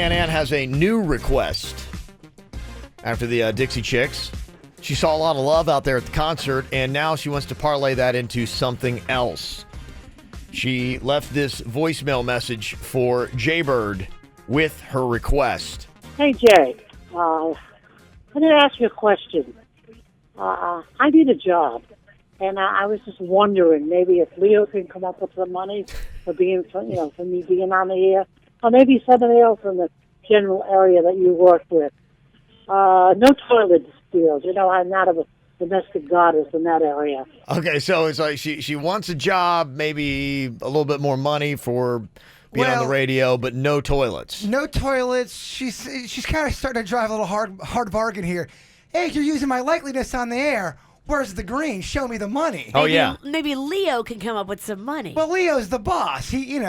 Ann has a new request after the Dixie Chicks. She saw a lot of love out there at the concert, and now she wants to parlay that into something else. She left this voicemail message for Jaybird with her request. Hey, Jay. I'm going to ask you a question. I need a job, and I was just wondering maybe if Leo can come up with some money for being, for me being on the air, or maybe somebody else in the general area that you work with. No toilet deals. I'm not a domestic goddess in that area. Okay, so it's like she wants a job, maybe a little bit more money for being on the radio, but no toilets. No toilets. She's kind of starting to drive a little hard bargain here. Hey, you're using my likeliness on the air. Where's the green? Show me the money. Maybe Leo can come up with some money. Well, Leo's the boss. He's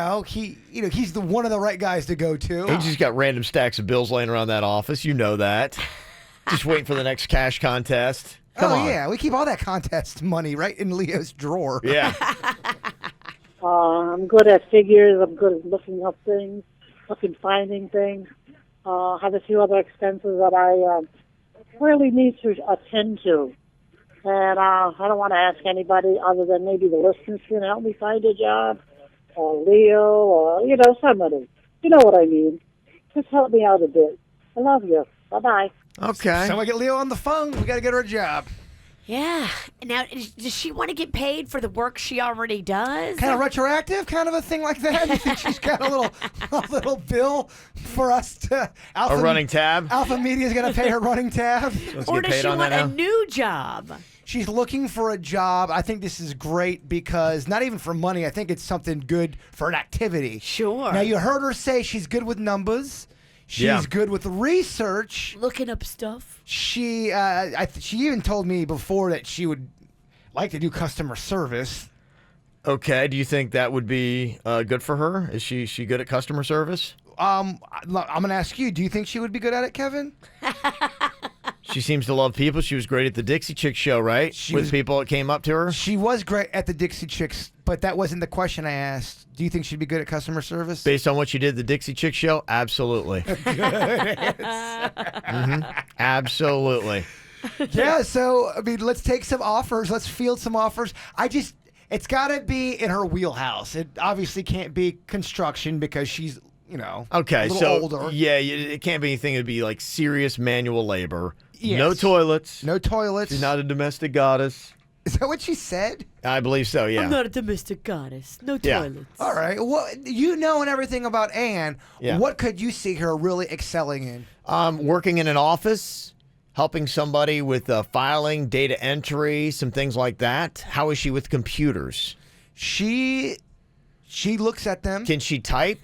one of the right guys to go to. He just got random stacks of bills laying around that office. You know that. Just waiting for the next cash contest. Come on. Yeah, we keep all that contest money right in Leo's drawer. Yeah. I'm good at figures. I'm good at looking up things, finding things. Have a few other expenses that I really need to attend to. And I don't want to ask anybody other than maybe the listeners can help me find a job, or Leo, or, somebody. You know what I mean. Just help me out a bit. I love you. Bye-bye. Okay. Someone get Leo on the phone. We got to get her a job. Yeah. Now, does she want to get paid for the work she already does? Kind of retroactive, kind of a thing like that. You think she's got a little bill for us to a running tab? Alpha Media's going to pay her running tab. Or does she want a new job? She's looking for a job. I think this is great because not even for money. I think it's something good for an activity. Sure. Now, you heard her say she's good with numbers. She's good with research. Looking up stuff. She even told me before that she would like to do customer service. Okay. Do you think that would be good for her? Is she good at customer service? I'm going to ask you. Do you think she would be good at it, Kevin? She seems to love people. She was great at the Dixie Chicks show, right? With people that came up to her. She was great at the Dixie Chicks, but that wasn't the question I asked. Do you think she'd be good at customer service? Based on what she did at the Dixie Chicks show, absolutely. Absolutely. Yeah, so, let's take some offers. Let's field some offers. It's got to be in her wheelhouse. It obviously can't be construction because she's, okay, a little so older. Yeah, it can't be anything. It'd be like serious manual labor. Yes. No toilets. No toilets. She's not a domestic goddess. Is that what she said? I believe so, yeah. I'm not a domestic goddess. No toilets. All right. Well, and everything about Ann. Yeah. What could you see her really excelling in? Working in an office, helping somebody with filing, data entry, some things like that. How is she with computers? She looks at them. Can she type?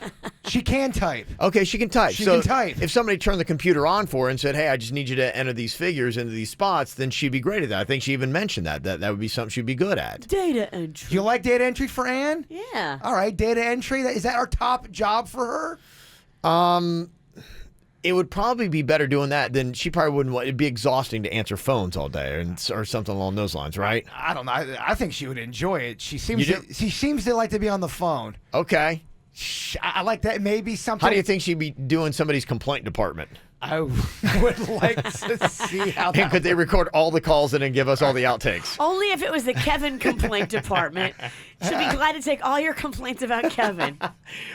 She can type. Okay, she can type. She can type. If somebody turned the computer on for her and said, hey, I just need you to enter these figures into these spots, then she'd be great at that. I think she even mentioned that would be something she'd be good at. Data entry. Do you like data entry for Ann? Yeah. All right, data entry. Is that our top job for her? It would probably be better doing that than she probably wouldn't want. It'd be exhausting to answer phones all day or something along those lines, right? I don't know. I think she would enjoy it. She seems to like to be on the phone. Okay. I like that. Maybe something. How do you think she'd be doing somebody's complaint department? I would like to see how that. And could they record all the calls and then give us all the outtakes? Only if it was the Kevin complaint department. She'd be glad to take all your complaints about Kevin.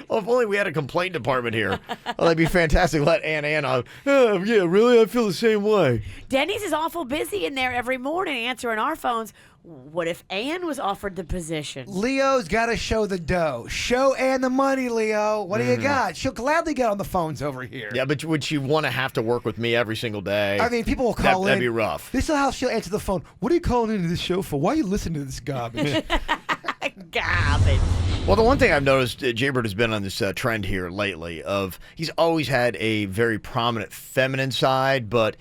Well, if only we had a complaint department here. Well, that'd be fantastic. Let Ann on. Yeah, really? I feel the same way. Denny's is awful busy in there every morning answering our phones. What if Ann was offered the position? Leo's got to show the dough. Show Ann the money, Leo. What do you got? She'll gladly get on the phones over here. Yeah, but would she want to have to work with me every single day? I mean, people will call in. That'd be rough. This is how she'll answer the phone. What are you calling into this show for? Why are you listening to this garbage? Garbage. Well, the one thing I've noticed, Jaybird has been on this trend here lately of he's always had a very prominent feminine side, but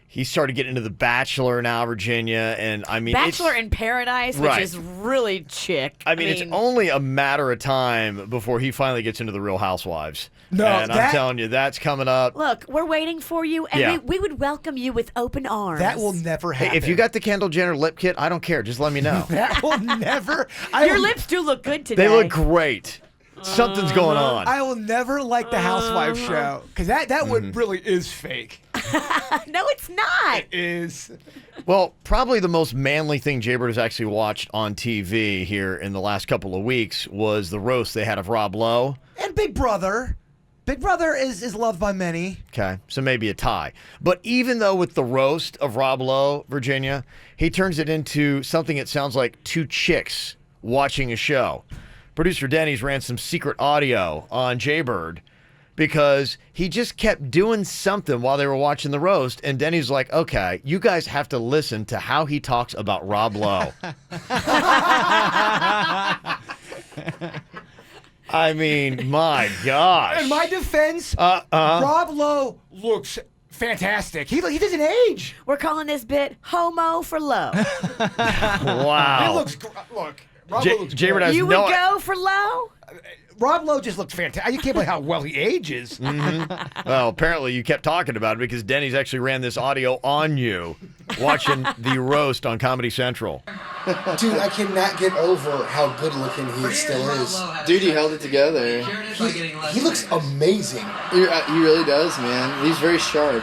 he started getting into The Bachelor now, Virginia, and I mean, Bachelor in Paradise, which is really chick. I mean, it's only a matter of time before he finally gets into The Real Housewives. No, and I'm telling you, that's coming up. Look, we're waiting for you, and we would welcome you with open arms. That will never happen. Hey, if you got the Kendall Jenner lip kit, I don't care. Just let me know. That will never. Your lips do look good today. They look great. Something's going on. I will never like the Housewife show because that one really is fake. No, it's not. It is. Well, probably the most manly thing Jaybird has actually watched on TV here in the last couple of weeks was the roast they had of Rob Lowe. And Big Brother. Big Brother is loved by many. Okay, so maybe a tie. But even though with the roast of Rob Lowe, Virginia, he turns it into something that sounds like two chicks watching a show. Producer Denny's ran some secret audio on Jaybird because he just kept doing something while they were watching the roast, and Denny's like, okay, you guys have to listen to how he talks about Rob Lowe. I mean, my gosh. In my defense, Rob Lowe looks fantastic. He doesn't age. We're calling this bit Homo for Low. Wow. He looks look. Rob Lowe looks Jaybird great. has You would no go for Low? Rob Lowe just looks fantastic. You can't believe how well he ages. Well, apparently you kept talking about it because Denny's actually ran this audio on you watching the roast on Comedy Central. Dude, I cannot get over how good looking he still is. Dude, he held it together. He looks amazing. He really does, man. He's very sharp.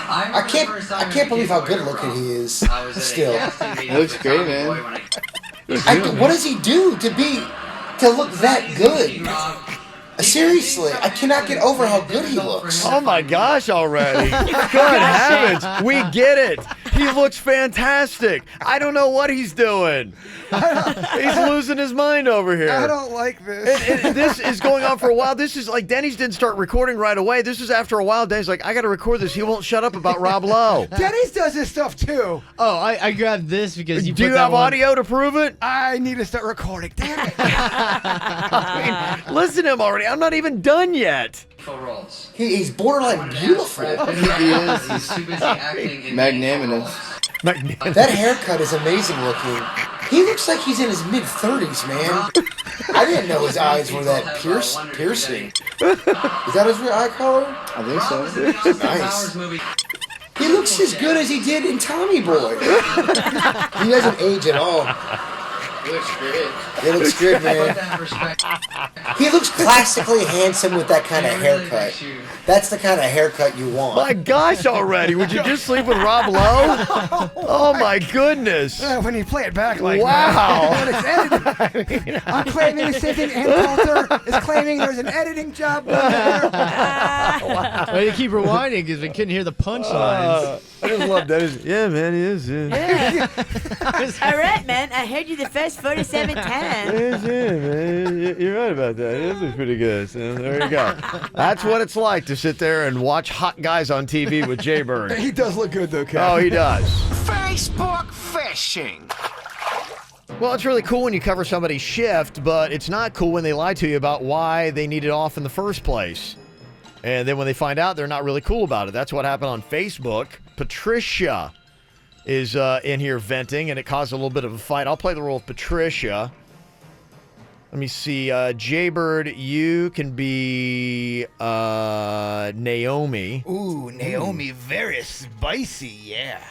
I can't believe how good looking he is still. He looks great, man. What does he do to look that good? Seriously, I cannot get over how good he looks. Oh my gosh already. Good heavens. We get it. He looks fantastic. I don't know what he's doing. He's losing his mind over here. I don't like this. This is going on for a while. This is like Denny's didn't start recording right away. This is after a while. Denny's like, I got to record this. He won't shut up about Rob Lowe. Denny's does this stuff too. Oh, I grabbed this because you Do put you that have one. audio to prove it? I need to start recording. Damn it. I mean, listen to him already. I'm not even done yet. He's borderline beautiful. He is. He's too busy acting magnanimous. That haircut is amazing looking. He looks like he's in his mid-30s, man. I didn't know his eyes were that piercing. Is that his real eye color? I think so. Nice. He looks as good as he did in Tommy Boy. He doesn't age at all. He looks great. He looks good, man. He looks classically handsome with that kind of haircut. That's the kind of haircut you want. My gosh already. Would you just sleep with Rob Lowe? Oh my goodness. When you play it back like Wow. that. When it's edited. I'm claiming the same thing Ann Coulter is claiming there's an editing job going there. Well, you keep rewinding because we couldn't hear the punchlines. I just love that. Yeah, man, he is. Yeah. All right, man. I heard you the first 47 times. Man. You're right about that. This is pretty good. So there you go. That's what it's like to sit there and watch hot guys on TV with Jaybird. He does look good though, Ken. Oh, he does. Facebook fishing. Well, it's really cool when you cover somebody's shift, but it's not cool when they lie to you about why they need it off in the first place. And then when they find out, they're not really cool about it. That's what happened on Facebook. Patricia is in here venting, and it caused a little bit of a fight. I'll play the role of Patricia. Let me see. Jaybird, you can be Naomi. Ooh, Naomi, very spicy, yeah.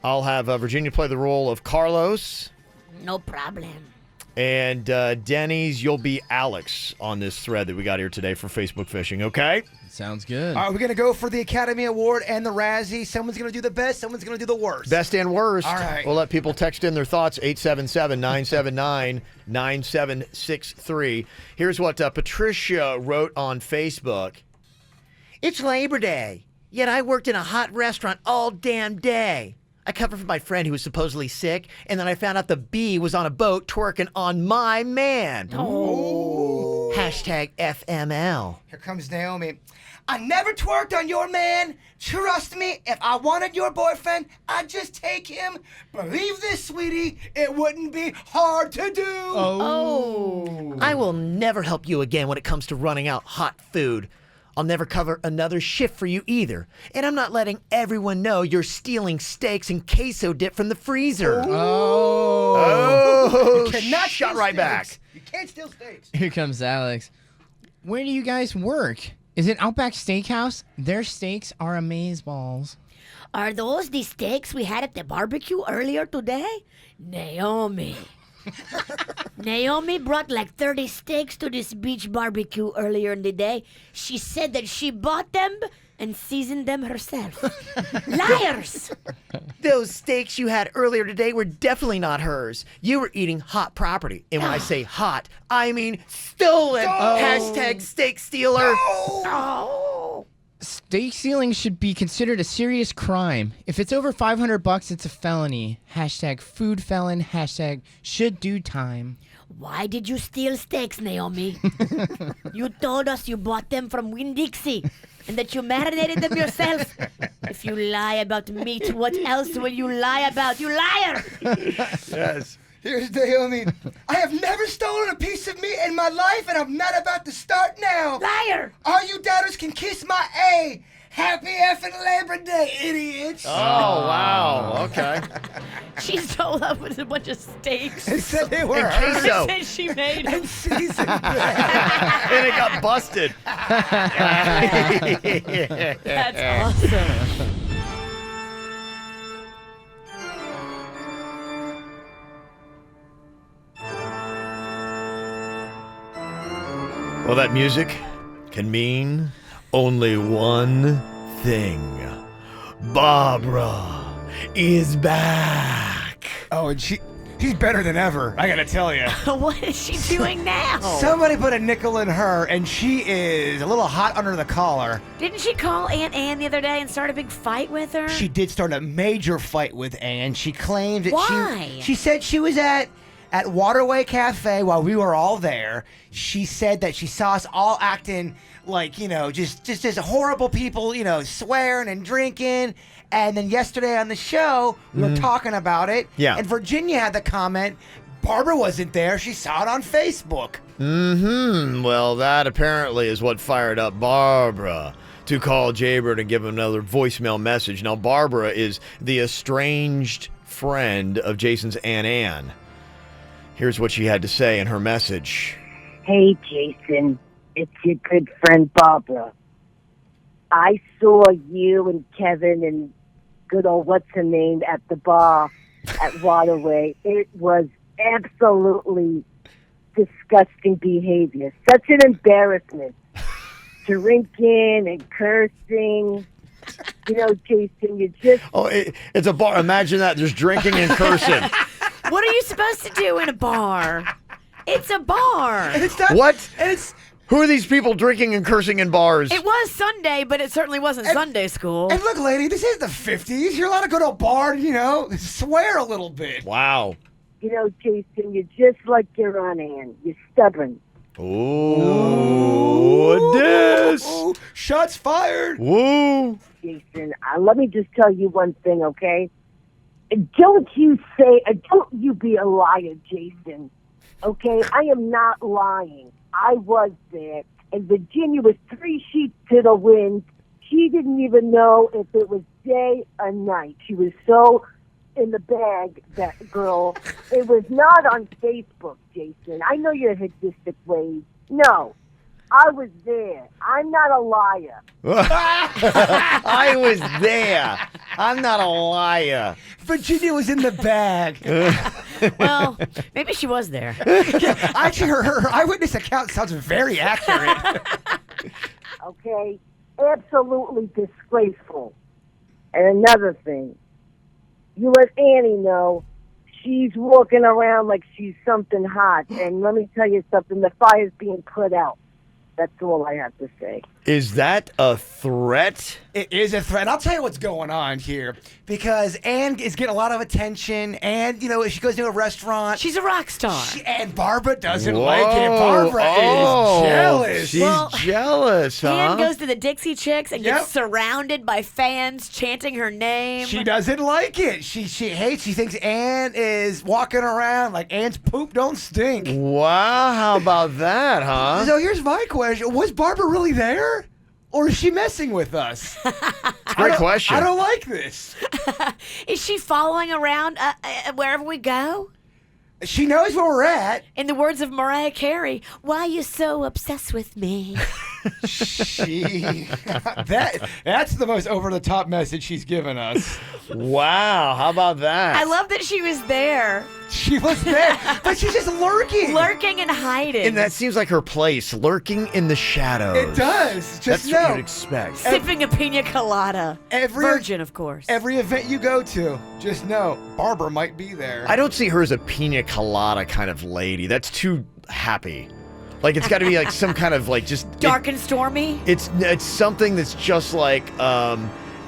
I'll have Virginia play the role of Carlos. No problem. And Denny's, you'll be Alex on this thread that we got here today for Facebook fishing, okay? Sounds good. All right, we're going to go for the Academy Award and the Razzie. Someone's going to do the best, someone's going to do the worst. Best and worst. All right. We'll let people text in their thoughts, 877-979-9763. Here's what Patricia wrote on Facebook. It's Labor Day, yet I worked in a hot restaurant all damn day. I covered for my friend who was supposedly sick, and then I found out the bee was on a boat twerking on my man. Oh. Hashtag FML. Here comes Naomi. I never twerked on your man. Trust me, if I wanted your boyfriend, I'd just take him. Believe this, sweetie, it wouldn't be hard to do. Oh. I will never help you again when it comes to running out hot food. I'll never cover another shift for you either. And I'm not letting everyone know you're stealing steaks and queso dip from the freezer. Oh. You cannot shot steal right steaks. back. You can't steal steaks. Here comes Alex. Where do you guys work? Is it Outback Steakhouse? Their steaks are amazeballs. Are those the steaks we had at the barbecue earlier today? Naomi. Naomi brought like 30 steaks to this beach barbecue earlier in the day. She said that she bought them and seasoned them herself. Liars! Those steaks you had earlier today were definitely not hers. You were eating hot property. And when I say hot, I mean stolen. Hashtag steak stealer. Oh. Steak stealing should be considered a serious crime. If it's over $500, it's a felony. Hashtag food felon. Hashtag should do time. Why did you steal steaks, Naomi? You told us you bought them from Winn-Dixie and that you marinated them yourself. If you lie about meat, what else will you lie about? You liar! Yes. Here's Naomi. I have never stolen a piece of meat in my life, and I'm not about to start now. Liar! All you doubters can kiss my A. Happy effing Labor Day, idiots. Oh, wow. Okay. She stole up with a bunch of steaks. They said they were And hers queso. Said she made them. and seasoned. And it got busted. That's awesome. Well, that music can mean only one thing. Barbara is back. Oh, and she's better than ever, I gotta tell you. What is she doing now? Somebody put a nickel in her, and she is a little hot under the collar. Didn't she call Aunt Ann the other day and start a big fight with her? She did start a major fight with Ann. She claimed that Why? she said she was at Waterway Cafe while we were all there. She said that she saw us all acting like, just as horrible people, swearing and drinking. And then yesterday on the show, we were talking about it. Yeah. And Virginia had the comment, Barbara wasn't there. She saw it on Facebook. Mm-hmm. Well, that apparently is what fired up Barbara to call Jaybird and give him another voicemail message. Now, Barbara is the estranged friend of Jason's Aunt Ann. Here's what she had to say in her message. Hey, Jason. It's your good friend, Barbara. I saw you and Kevin and good old what's-her-name at the bar at Waterway. It was absolutely disgusting behavior. Such an embarrassment. Drinking and cursing. Jason, you just... Oh, it's a bar. Imagine that. There's drinking and cursing. What are you supposed to do in a bar? It's a bar. It's not, What? It's... Who are these people drinking and cursing in bars? It was Sunday, but it certainly wasn't Sunday school. And look, lady, this is the 50s. You're allowed to go to a bar and, swear a little bit. Wow. Jason, you're just like your Aunt Ann. You're stubborn. Ooh, this. Ooh, shots fired. Woo. Jason, let me just tell you one thing, okay? Don't you be a liar, Jason. Okay? I am not lying. I was there, and Virginia was 3 sheets to the wind. She didn't even know if it was day or night. She was so in the bag, that girl. It was not on Facebook, Jason. I know your sadistic ways. No, I was there. I'm not a liar. I was there. I'm not a liar. Virginia was in the bag. Well, maybe she was there. Actually, her eyewitness account sounds very accurate. Okay? Absolutely disgraceful. And another thing, you let Annie know she's walking around like she's something hot. And let me tell you something, the fire's being put out. That's all I have to say. Is that a threat? It is a threat. I'll tell you what's going on here. Because Ann is getting a lot of attention. And, she goes to a restaurant. She's a rock star. And Barbara doesn't Whoa. like it. Barbara is jealous. She's jealous, huh? Ann goes to the Dixie Chicks and Yep. gets surrounded by fans chanting her name. She doesn't like it. She hates. She thinks Ann is walking around like Ann's poop don't stink. Wow, how about that, huh? So here's my question: was Barbara really there, or is she messing with us? Great question. I don't like this. Is she following around wherever we go? She knows where we're at. In the words of Mariah Carey, why you so obsessed with me? That's the most over-the-top message she's given us. Wow, how about that? I love that she was there. She was there, but she's just lurking. Lurking and hiding. And that seems like her place, lurking in the shadows. It does. That's what you'd expect. Sipping a pina colada. Virgin, of course. Every event you go to, just know Barbara might be there. I don't see her as a pina colada kind of lady. That's too happy. Like, it's got to be like some kind of like just dark and stormy. It's something that's just like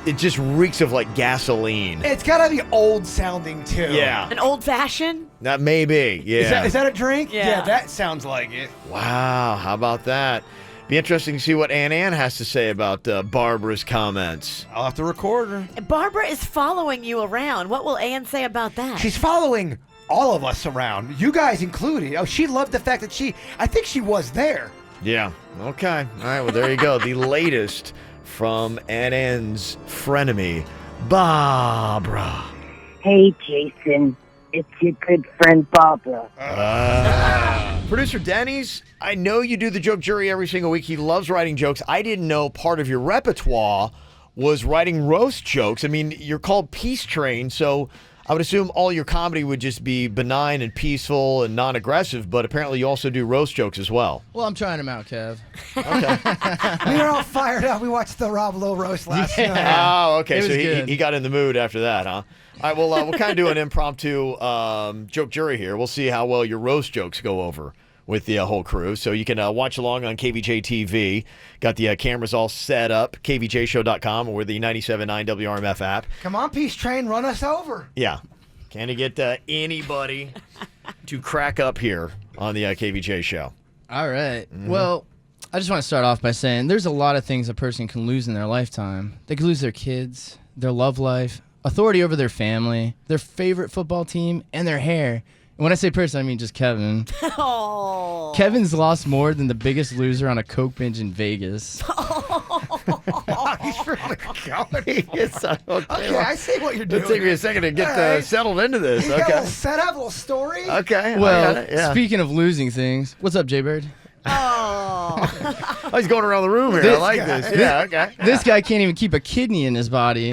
it just reeks of like gasoline. It's got to be old sounding too. Yeah. An old fashioned. That may be. Yeah. Is that a drink? Yeah. That sounds like it. Wow. How about that? Be interesting to see what Ann has to say about Barbara's comments. I'll have to record her. Barbara is following you around. What will Ann say about that? She's following all of us around, you guys included. Oh, she loved the fact that I think she was there. Yeah. Okay. All right. Well, there you go. The latest from Ann's frenemy, Barbara. Hey, Jason. It's your good friend, Barbara. Producer Denny's, I know you do the joke jury every single week. He loves writing jokes. I didn't know part of your repertoire was writing roast jokes. I mean, you're called Peace Train, so I would assume all your comedy would just be benign and peaceful and non-aggressive, but apparently you also do roast jokes as well. Well, I'm trying them out, Kev. We were all fired up. We watched the Lowe Roast last night. Oh, okay. It So was good. he got in the mood after that, huh? All right, well, we'll kind of do an impromptu joke jury here. We'll see how well your roast jokes go over with the whole crew. So you can watch along on KVJ TV. Got the cameras all set up, kvjshow.com or the 97.9 WRMF app. Come on, Peace Train, run us over. Yeah. Can you get anybody to crack up here on the KVJ Show? All right. Well, I just want to start off by saying there's a lot of things a person can lose in their lifetime. They could lose their kids, their love life, authority over their family, their favorite football team, and their hair. And when I say person, I mean just Kevin. Oh. Kevin's lost more than the biggest loser on a coke binge in Vegas. He's really going. Okay, I see what you're doing. It'll take me a second to get settled into this. You got a Okay. little setup, a little story. Okay. I got Well, it, yeah. speaking of losing things, what's up, Jaybird? Oh. Oh, he's going around the room here. I like this. Yeah, okay. This guy can't even keep a kidney in his body.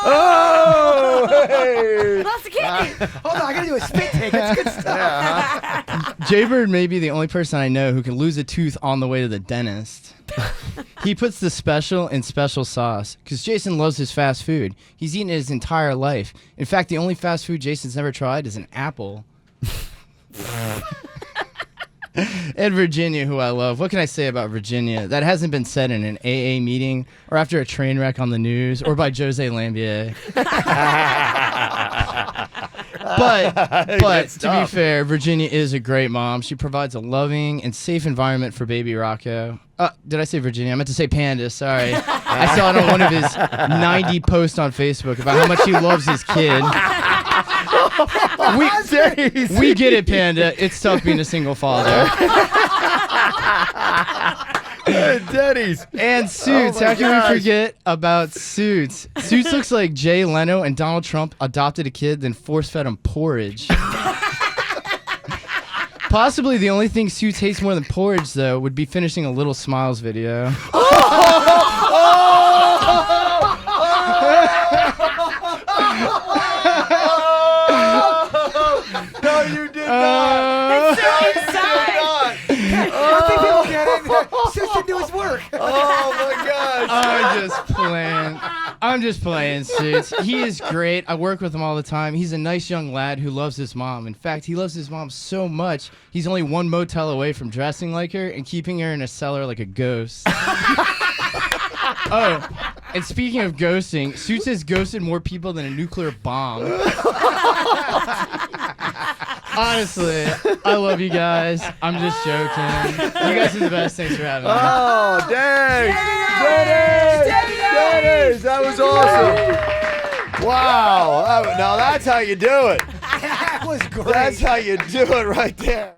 Oh, hey. Lost a kidney. Hold on, I gotta do a spit take. It's good stuff. Jaybird may be the only person I know who can lose a tooth on the way to the dentist. He puts the special in special sauce because Jason loves his fast food. He's eaten it his entire life. In fact, the only fast food Jason's never tried is an apple. And Virginia, who I love. What can I say about Virginia that hasn't been said in an AA meeting or after a train wreck on the news or by Jose Lambier? But to be fair, Virginia is a great mom. She provides a loving and safe environment for baby Rocco. Did I say Virginia? I meant to say Panda. Sorry. I saw it on one of his 90 posts on Facebook about how much he loves his kid. We get it, Panda. It's tough being a single father. Denny's. And Suits. How can we forget about Suits? Suits looks like Jay Leno and Donald Trump adopted a kid, then force-fed him porridge. Possibly the only thing Suits hates more than porridge, though, would be finishing a Little Smiles video. No, you did not. It's so inside. I think people get it. Suits didn't do his work. Oh, my gosh. I'm just playing, Suits. He is great. I work with him all the time. He's a nice young lad who loves his mom. In fact, he loves his mom so much, he's only one motel away from dressing like her and keeping her in a cellar like a ghost. Oh, and speaking of ghosting, Suits has ghosted more people than a nuclear bomb. Honestly, I love you guys. I'm just joking. You guys are the best. Thanks for having me. Oh, dang. Denny's. That was awesome. Wow. Now that's how you do it. That was great. That's how you do it right there.